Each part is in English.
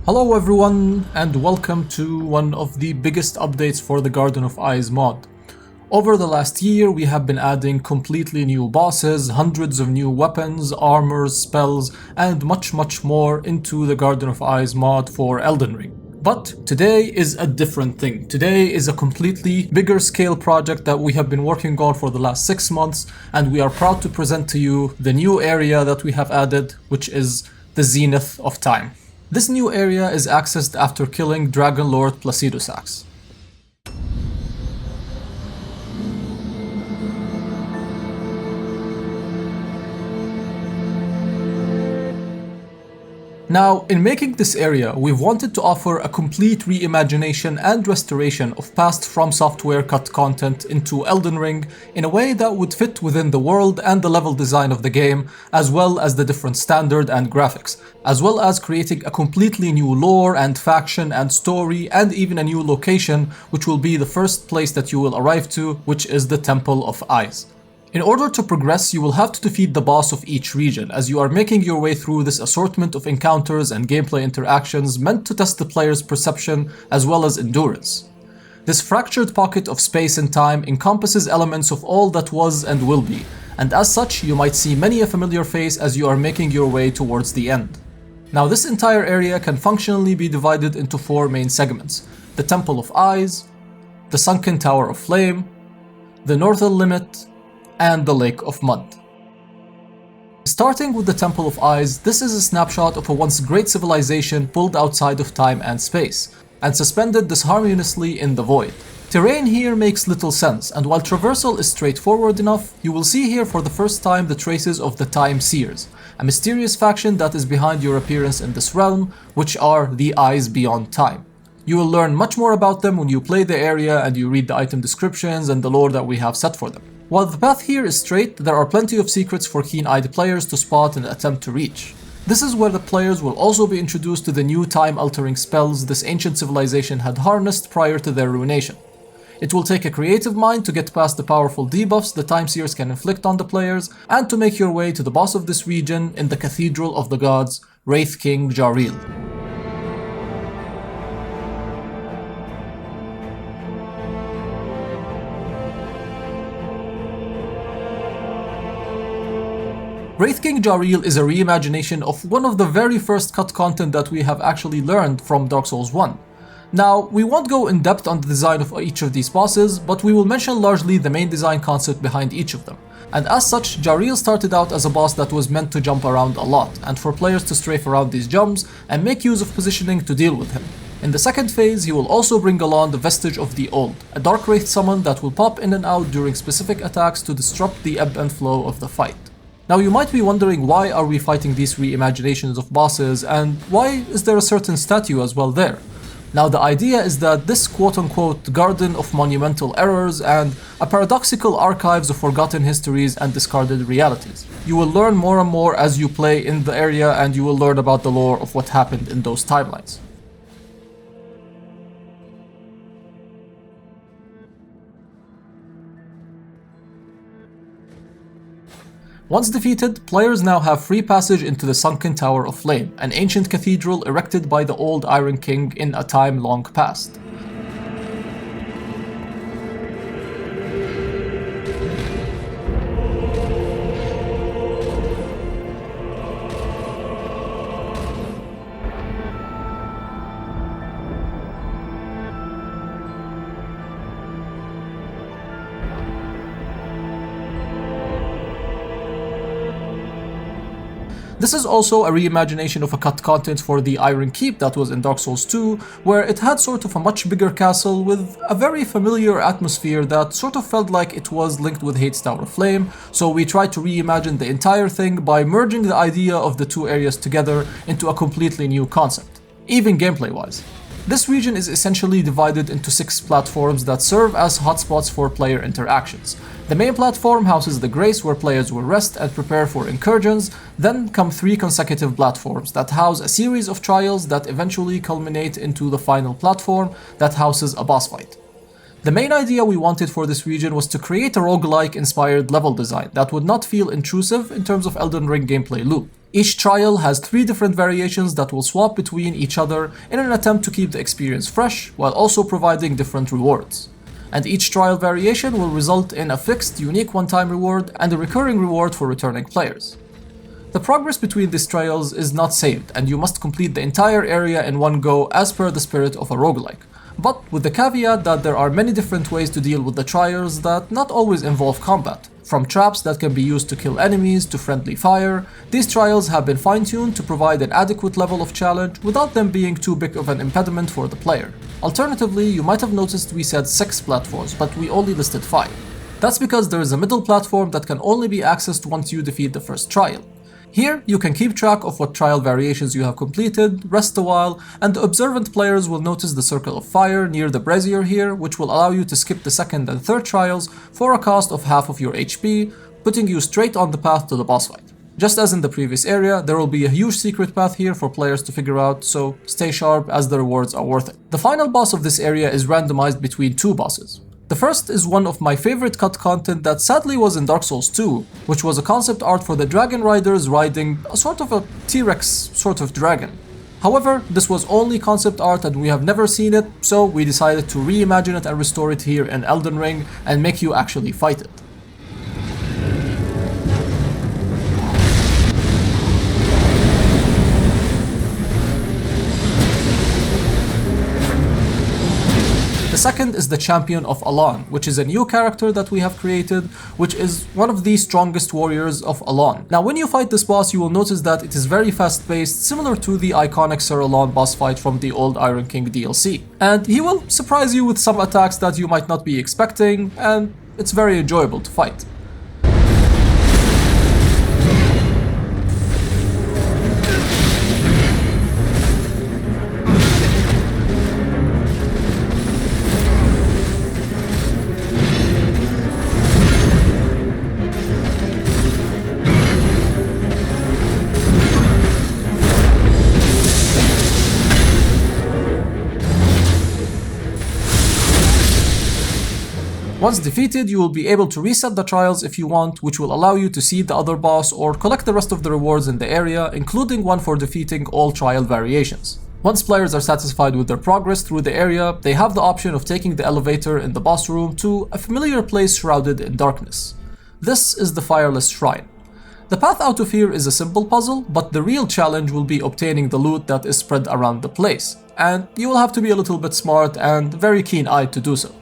Hello everyone, and welcome to one of the biggest updates for the Garden of Eyes mod. Over the last year, we have been adding completely new bosses, hundreds of new weapons, armors, spells, and much more into the Garden of Eyes mod for Elden Ring. But today is a different thing. Today is a completely bigger scale project that we have been working on for the last 6 months, and we are proud to present to you the new area that we have added, which is the Zenith of Time. This new area is accessed after killing Dragon Lord Placidusax. Now, in making this area, we've wanted to offer a complete reimagination and restoration of past From Software cut content into Elden Ring in a way that would fit within the world and the level design of the game, as well as the different standard and graphics, as well as creating a completely new lore and faction and story, and even a new location, which will be the first place that you will arrive to, which is the Temple of Eyes. In order to progress, you will have to defeat the boss of each region, as you are making your way through this assortment of encounters and gameplay interactions meant to test the player's perception as well as endurance. This fractured pocket of space and time encompasses elements of all that was and will be, and as such you might see many a familiar face as you are making your way towards the end. Now, this entire area can functionally be divided into 4 main segments: the Temple of Eyes, the Sunken Tower of Flame, the Northern Limit, and the Lake of Mud. Starting with the Temple of Eyes, this is a snapshot of a once great civilization pulled outside of time and space, and suspended disharmoniously in the void. Terrain here makes little sense, and while traversal is straightforward enough, you will see here for the first time the traces of the Time Seers, a mysterious faction that is behind your appearance in this realm, which are the Eyes Beyond Time. You will learn much more about them when you play the area and you read the item descriptions and the lore that we have set for them. While the path here is straight, there are plenty of secrets for keen-eyed players to spot and attempt to reach. This is where the players will also be introduced to the new time-altering spells this ancient civilization had harnessed prior to their ruination. It will take a creative mind to get past the powerful debuffs the Time Seers can inflict on the players, and to make your way to the boss of this region in the Cathedral of the Gods, Wraithking Jareel. Wraithking Jareel is a reimagination of one of the very first cut content that we have actually learned from Dark Souls 1. Now, we won't go in depth on the design of each of these bosses, but we will mention largely the main design concept behind each of them. And as such, Jareel started out as a boss that was meant to jump around a lot, and for players to strafe around these jumps and make use of positioning to deal with him. In the second phase, he will also bring along the Vestige of the Old, a Dark Wraith summon that will pop in and out during specific attacks to disrupt the ebb and flow of the fight. Now, you might be wondering, why are we fighting these reimaginations of bosses, and why is there a certain statue as well there? Now, the idea is that this quote-unquote garden of monumental errors and a paradoxical archives of forgotten histories and discarded realities. You will learn more and more as you play in the area, and you will learn about the lore of what happened in those timelines. Once defeated, players now have free passage into the Sunken Tower of Flame, an ancient cathedral erected by the old Iron King in a time long past. This is also a reimagination of a cut content for the Iron Keep that was in Dark Souls 2, where it had sort of a much bigger castle with a very familiar atmosphere that sort of felt like it was linked with Hades Tower of Flame, so we tried to reimagine the entire thing by merging the idea of the two areas together into a completely new concept, even gameplay-wise. This region is essentially divided into 6 platforms that serve as hotspots for player interactions. The main platform houses the Grace, where players will rest and prepare for incursions. Then come 3 consecutive platforms that house a series of trials that eventually culminate into the final platform that houses a boss fight. The main idea we wanted for this region was to create a roguelike inspired level design that would not feel intrusive in terms of Elden Ring gameplay loop. Each trial has 3 different variations that will swap between each other in an attempt to keep the experience fresh while also providing different rewards. And each trial variation will result in a fixed, unique one-time reward and a recurring reward for returning players. The progress between these trials is not saved, and you must complete the entire area in one go as per the spirit of a roguelike, but with the caveat that there are many different ways to deal with the trials that not always involve combat. From traps that can be used to kill enemies to friendly fire, these trials have been fine-tuned to provide an adequate level of challenge without them being too big of an impediment for the player. Alternatively, you might have noticed we said 6 platforms, but we only listed 5. That's because there is a middle platform that can only be accessed once you defeat the first trial. Here, you can keep track of what trial variations you have completed, rest a while, and the observant players will notice the circle of fire near the brazier here, which will allow you to skip the second and third trials for a cost of half of your HP, putting you straight on the path to the boss fight. Just as in the previous area, there will be a huge secret path here for players to figure out, so stay sharp as the rewards are worth it. The final boss of this area is randomized between 2 bosses. The first is one of my favorite cut content that sadly was in Dark Souls 2, which was a concept art for the Dragonriders riding a sort of a T-Rex sort of dragon. However, this was only concept art and we have never seen it, so we decided to reimagine it and restore it here in Elden Ring and make you actually fight it. The second is the Champion of Alonne, which is a new character that we have created, which is one of the strongest warriors of Alonne. Now when you fight this boss, you will notice that it is very fast paced, similar to the iconic Sir Alonne boss fight from the old Iron King DLC. And he will surprise you with some attacks that you might not be expecting, and it's very enjoyable to fight. Once defeated, you will be able to reset the trials if you want, which will allow you to see the other boss or collect the rest of the rewards in the area, including one for defeating all trial variations. Once players are satisfied with their progress through the area, they have the option of taking the elevator in the boss room to a familiar place shrouded in darkness. This is the Fireless Shrine. The path out of here is a simple puzzle, but the real challenge will be obtaining the loot that is spread around the place, and you will have to be a little bit smart and very keen-eyed to do so.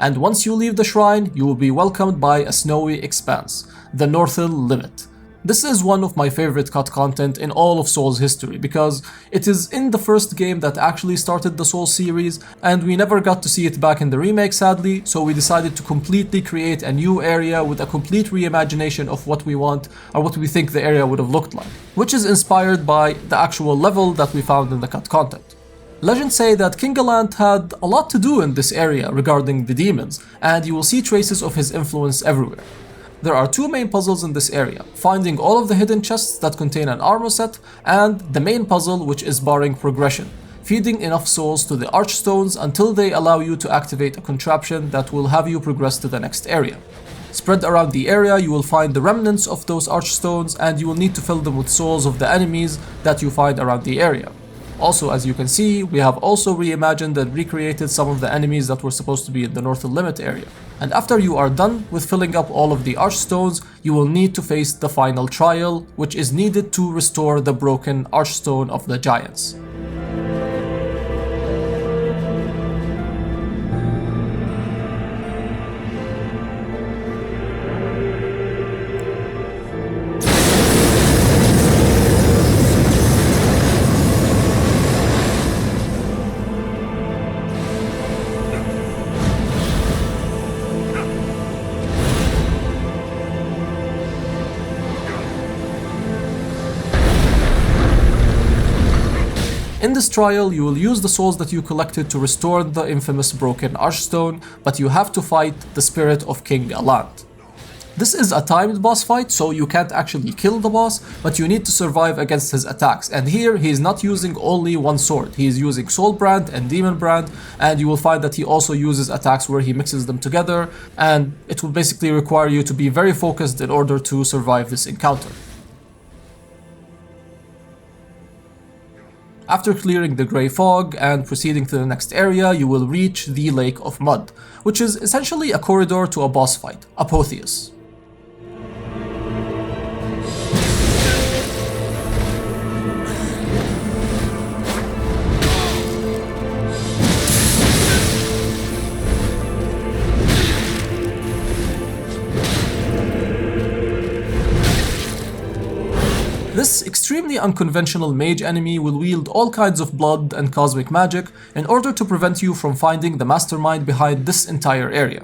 And once you leave the shrine, you will be welcomed by a snowy expanse, the Northern Limit. This is one of my favorite cut content in all of Souls history because it is in the first game that actually started the Souls series, and we never got to see it back in the remake sadly, so we decided to completely create a new area with a complete reimagination of what we want or what we think the area would have looked like, which is inspired by the actual level that we found in the cut content. Legends say that King Alonne had a lot to do in this area regarding the demons, and you will see traces of his influence everywhere. There are 2 main puzzles in this area, finding all of the hidden chests that contain an armor set, and the main puzzle which is barring progression, feeding enough souls to the Archstones until they allow you to activate a contraption that will have you progress to the next area. Spread around the area, you will find the remnants of those Archstones, and you will need to fill them with souls of the enemies that you find around the area. Also, as you can see, we have also reimagined and recreated some of the enemies that were supposed to be in the Northern Limit area. And after you are done with filling up all of the Archstones, you will need to face the final trial, which is needed to restore the broken Archstone of the Giants. In this trial, you will use the souls that you collected to restore the infamous broken Archstone, but you have to fight the spirit of King Alonne. This is a timed boss fight, so you can't actually kill the boss, but you need to survive against his attacks. And here, he is not using only one sword. He is using Soul Brand and Demon Brand, and you will find that he also uses attacks where he mixes them together, and it will basically require you to be very focused in order to survive this encounter. After clearing the grey fog and proceeding to the next area, you will reach the Lake of Mud, which is essentially a corridor to a boss fight, Apothio. This extremely unconventional mage enemy will wield all kinds of blood and cosmic magic in order to prevent you from finding the mastermind behind this entire area.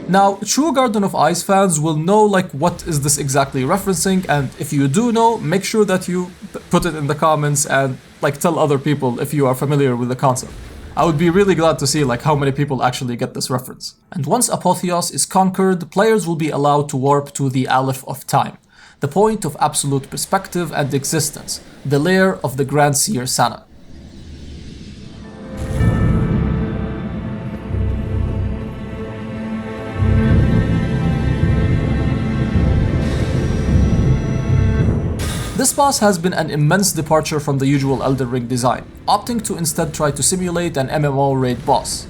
Now, true Garden of Ice fans will know what is this exactly referencing, and if you do know, make sure that you put it in the comments and tell other people if you are familiar with the concept. I would be really glad to see how many people actually get this reference. And once Apothio is conquered, players will be allowed to warp to the Zenith of Time, the point of absolute perspective and existence, the lair of the Grand Seer Sana. This boss has been an immense departure from the usual Elden Ring design, opting to instead try to simulate an MMO raid boss.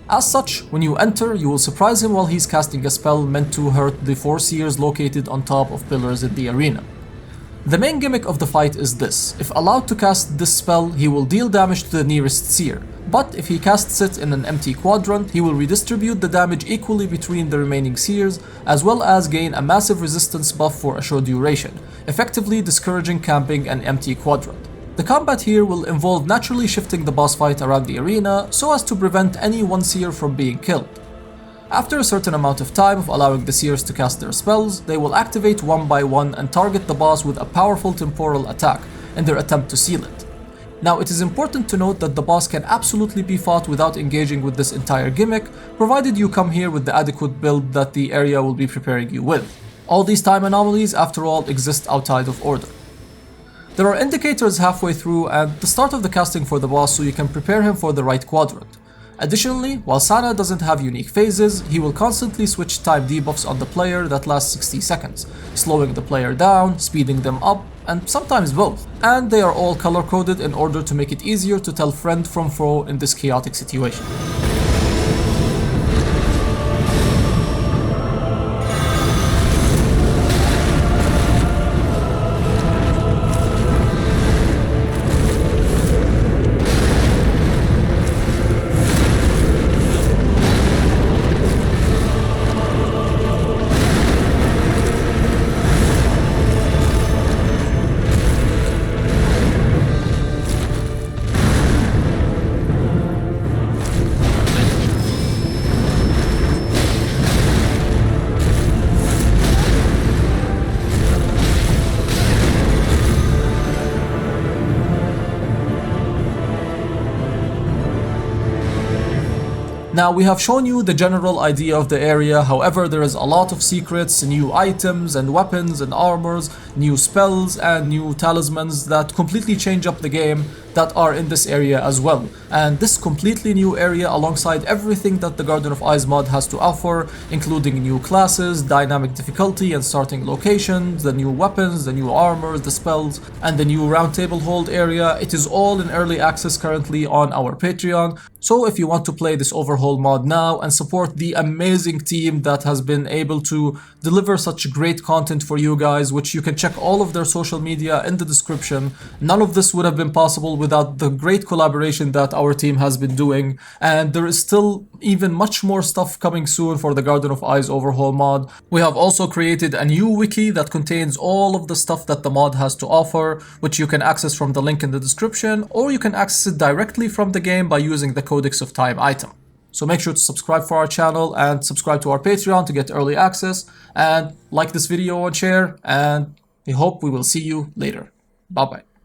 As such, when you enter, you will surprise him while he's casting a spell meant to hurt the 4 seers located on top of pillars in the arena. The main gimmick of the fight is this: if allowed to cast this spell, he will deal damage to the nearest seer, but if he casts it in an empty quadrant, he will redistribute the damage equally between the remaining seers, as well as gain a massive resistance buff for a short duration, effectively discouraging camping an empty quadrant. The combat here will involve naturally shifting the boss fight around the arena so as to prevent any one seer from being killed. After a certain amount of time of allowing the seers to cast their spells, they will activate one by one and target the boss with a powerful temporal attack in their attempt to seal it. Now, it is important to note that the boss can absolutely be fought without engaging with this entire gimmick, provided you come here with the adequate build that the area will be preparing you with. All these time anomalies, after all, exist outside of order. There are indicators halfway through and the start of the casting for the boss so you can prepare him for the right quadrant. Additionally, while Sana doesn't have unique phases, he will constantly switch time debuffs on the player that last 60 seconds, slowing the player down, speeding them up, and sometimes both. And they are all color-coded in order to make it easier to tell friend from foe in this chaotic situation. Now, we have shown you the general idea of the area, however there is a lot of secrets, new items and weapons and armors, new spells and new talismans that completely change up the game that are in this area as well. And this completely new area, alongside everything that the Garden of Ice mod has to offer, including new classes, dynamic difficulty and starting locations, the new weapons, the new armors, the spells, and the new roundtable hold area, it is all in early access currently on our Patreon. So if you want to play this Overhaul mod now and support the amazing team that has been able to deliver such great content for you guys, which you can check all of their social media in the description, none of this would have been possible without the great collaboration that our team has been doing. And there is still even much more stuff coming soon for the Garden of Eyes Overhaul mod. We have also created a new wiki that contains all of the stuff that the mod has to offer, which you can access from the link in the description, or you can access it directly from the game by using the Codex of Time item. So make sure to subscribe for our channel and subscribe to our Patreon to get early access, and like this video and share, and we hope we will see you later. Bye bye.